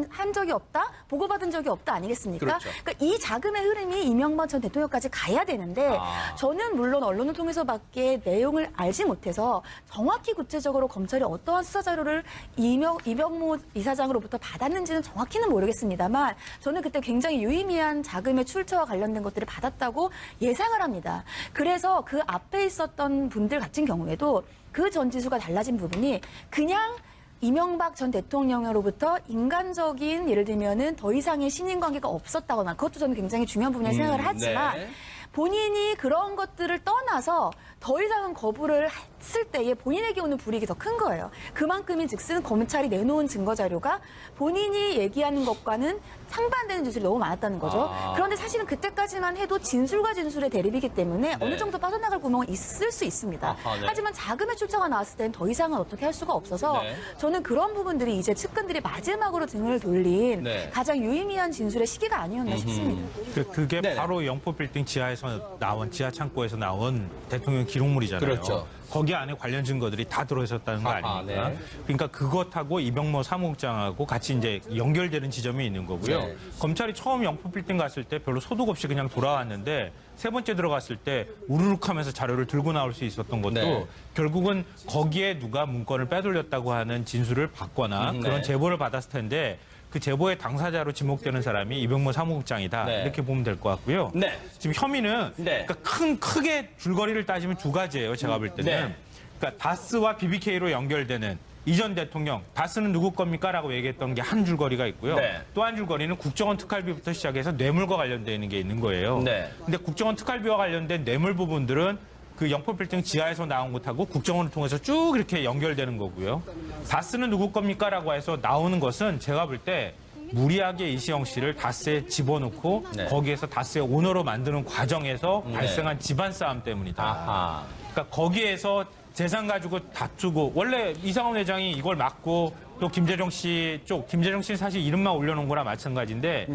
한 적이 없다, 보고받은 적이 없다 아니겠습니까? 그렇죠. 그러니까 이 자금의 흐름이 이명박 전 대통령까지 가야 되는데 저는 물론 언론을 통해서밖에 내용을 알지 못해서 정확히 구체적으로 검찰이 어떠한 수사 자료를 이병모 이사장으로부터 받았는지는 정확히는 모르겠습니다만 저는 그때 굉장히 유의미한 자금의 출처와 관련된 것들을 받았다고 예상을 합니다. 그래서 그 앞에 있었던 분들 같은 경우에도 그 전지수가 달라진 부분이 그냥 이명박 전 대통령으로부터 인간적인 예를 들면은 더 이상의 신인관계가 없었다거나 그것도 저는 굉장히 중요한 부분이라고 생각을 하지만 네. 본인이 그런 것들을 떠나서 더 이상은 거부를 했을 때에 본인에게 오는 불이익이 더 큰 거예요. 그만큼인즉슨 검찰이 내놓은 증거 자료가 본인이 얘기하는 것과는 상반되는 진술이 너무 많았다는 거죠. 그런데 사실은 그때까지만 해도 진술과 진술의 대립이기 때문에 어느 정도 빠져나갈 구멍은 있을 수 있습니다. 네. 하지만 자금의 출처가 나왔을 때는 더 이상은 어떻게 할 수가 없어서 네. 저는 그런 부분들이 이제 측근들이 마지막으로 등을 돌린 네. 가장 유의미한 진술의 시기가 아니었나 싶습니다. 그게 바로 영포빌딩 지하에서 나온 지하 창고에서 나온 대통령 기록물이잖아요. 그렇죠. 거기 안에 관련 증거들이 다 들어있었다는 거 아닙니까? 네. 그러니까 그것하고 이병모 사무국장하고 같이 이제 연결되는 지점이 있는 거고요. 네. 검찰이 처음 영포빌딩 갔을 때 별로 소득 없이 그냥 돌아왔는데 세 번째 들어갔을 때 우르륵하면서 자료를 들고 나올 수 있었던 것도 네. 결국은 거기에 누가 문건을 빼돌렸다고 하는 진술을 받거나 그런 네. 제보를 받았을 텐데 그 제보의 당사자로 지목되는 사람이 이병모 사무국장이다. 네. 이렇게 보면 될 것 같고요. 네. 지금 혐의는 그러니까 크게 줄거리를 따지면 두 가지예요. 제가 볼 때는. 네. 그러니까 다스와 BBK로 연결되는 이전 대통령, 다스는 누구 겁니까? 라고 얘기했던 게 한 줄거리가 있고요. 네. 또 한 줄거리는 국정원 특활비부터 시작해서 뇌물과 관련되는 게 있는 거예요. 네. 근데 국정원 특활비와 관련된 뇌물 부분들은 그 영포빌딩 지하에서 나온 것하고 국정원을 통해서 쭉 이렇게 연결되는 거고요. 다스는 누구 겁니까? 라고 해서 나오는 것은 제가 볼 때 무리하게 이시영 씨를 다스에 집어넣고 네. 거기에서 다스의 오너로 만드는 과정에서 네. 발생한 집안 싸움 때문이다. 그러니까 거기에서 재산 가지고 다투고 원래 이상원 회장이 이걸 막고 또 김재정 씨는 사실 이름만 올려놓은 거랑 마찬가지인데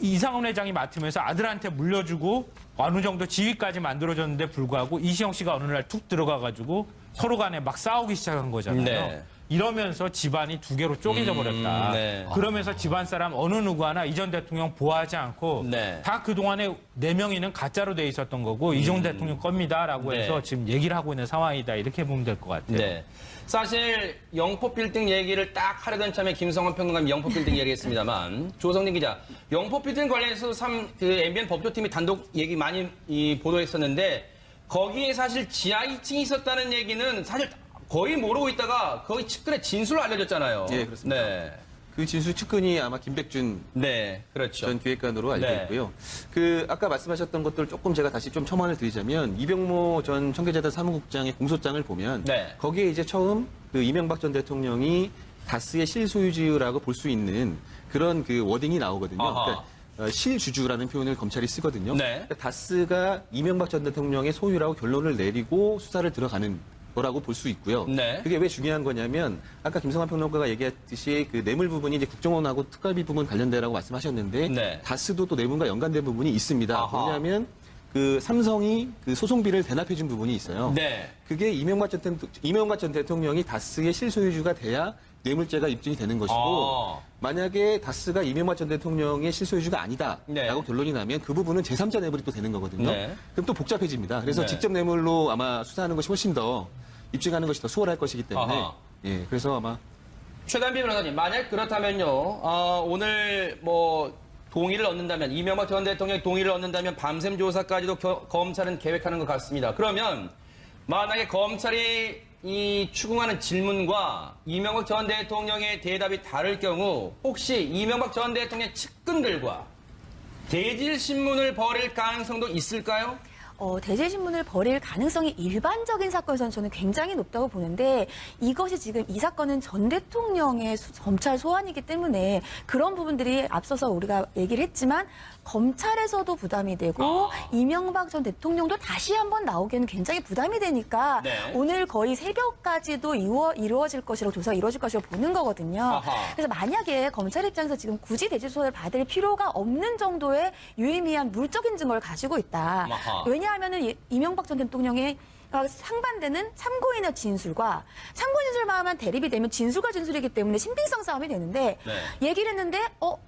이상원 회장이 맡으면서 아들한테 물려주고 어느 정도 지위까지 만들어졌는데 불구하고 이시영 씨가 어느 날 툭 들어가가지고 서로 간에 막 싸우기 시작한 거잖아요. 네. 이러면서 집안이 두 개로 쪼개져 버렸다. 네. 그러면서 집안 사람 어느 누구 하나 이전 대통령 보호하지 않고 다 그동안에 4명이는 가짜로 돼 있었던 거고 이전 대통령 겁니다라고 네. 해서 지금 얘기를 하고 있는 상황이다. 이렇게 보면 될 것 같아요. 네. 사실 영포빌딩 얘기를 딱 하려던 참에 김성환 평론가님 영포빌딩 얘기했습니다만 조성진 기자, 영포빌딩 관련해서 그 MBN 법조팀이 단독 얘기 많이 보도했었는데 거기에 사실 지하 2층이 있었다는 얘기는 사실 거의 모르고 있다가 거의 측근의 진술로 알려졌잖아요. 예, 그렇습니다. 네. 그 진술 측근이 아마 김백준 그렇죠. 전 기획관으로 알고 네. 있고요. 그 아까 말씀하셨던 것들 조금 제가 다시 좀 첨언을 드리자면 이병모 전 청계재단 사무국장의 공소장을 보면 거기에 이제 처음 그 이명박 전 대통령이 다스의 실소유주라고 볼 수 있는 그런 그 워딩이 나오거든요. 그러니까 실주주라는 표현을 검찰이 쓰거든요. 그러니까 다스가 이명박 전 대통령의 소유라고 결론을 내리고 수사를 들어가는 거라고 볼 수 있고요. 그게 왜 중요한 거냐면 아까 김성환 평론가가 얘기했듯이 그 뇌물 부분이 이제 국정원하고 특활비 부분 관련되라고 말씀하셨는데 다스도 또 뇌물과 연관된 부분이 있습니다. 왜냐하면 그 삼성이 그 소송비를 대납해준 부분이 있어요. 그게 이명박 전 대통령이 다스의 실소유주가 돼야 뇌물죄가 입증이 되는 것이고 만약에 다스가 이명박 전 대통령의 실소유주가 아니다라고 결론이 나면 그 부분은 제3자 뇌물이 또 되는 거거든요. 그럼 또 복잡해집니다. 그래서 직접 뇌물로 아마 수사하는 것이 훨씬 더 입증하는 것이 더 수월할 것이기 때문에 예, 그래서 아마 최단비 변호사님, 만약 그렇다면요, 오늘 뭐 동의를 얻는다면 이명박 전 대통령의 동의를 얻는다면 밤샘 조사까지도 검찰은 계획하는 것 같습니다. 그러면 만약에 검찰이 이 추궁하는 질문과 이명박 전 대통령의 대답이 다를 경우 혹시 이명박 전 대통령의 측근들과 대질 신문을 벌일 가능성도 있을까요? 대제신문을 벌일 가능성이 일반적인 사건에서는 저는 굉장히 높다고 보는데 이것이 지금 이 사건은 전 대통령의 검찰 소환이기 때문에 그런 부분들이 앞서서 우리가 얘기를 했지만 검찰에서도 부담이 되고 이명박 전 대통령도 다시 한번 나오기에는 굉장히 부담이 되니까 오늘 거의 새벽까지도 이루어질 것이라고 조사가 이루어질 것이라고 보는 거거든요. 그래서 만약에 검찰 입장에서 지금 굳이 대제 수사를 받을 필요가 없는 정도의 유의미한 물적인 증거를 가지고 있다. 왜냐하면은 이명박 전 대통령의 상반되는 참고인의 진술과 참고인 진술만 하면 대립이 되면 진술과 진술이기 때문에 신빙성 싸움이 되는데 얘기를 했는데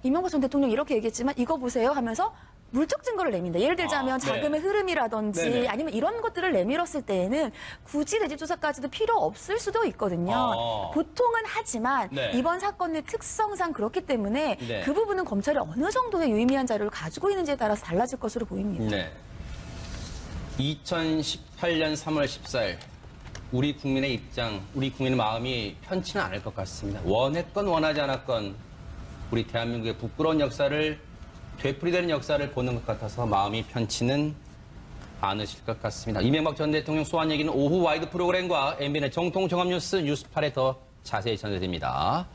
이명박 전 대통령이 이렇게 얘기했지만 이거 보세요 하면서 물적 증거를 내민다. 예를 들자면 자금의 흐름이라든지 아니면 이런 것들을 내밀었을 때에는 굳이 대제 조사까지도 필요 없을 수도 있거든요. 보통은 하지만 이번 사건의 특성상 그렇기 때문에 그 부분은 검찰이 어느 정도의 유의미한 자료를 가지고 있는지에 따라서 달라질 것으로 보입니다. 2018년 3월 14일 우리 국민의 입장, 우리 국민의 마음이 편치는 않을 것 같습니다. 원했건 원하지 않았건 우리 대한민국의 부끄러운 역사를 되풀이되는 역사를 보는 것 같아서 마음이 편치는 않으실 것 같습니다. 이명박 전 대통령 소환 얘기는 오후 와이드 프로그램과 MBN의 정통 종합뉴스 뉴스8에 더 자세히 전해드립니다.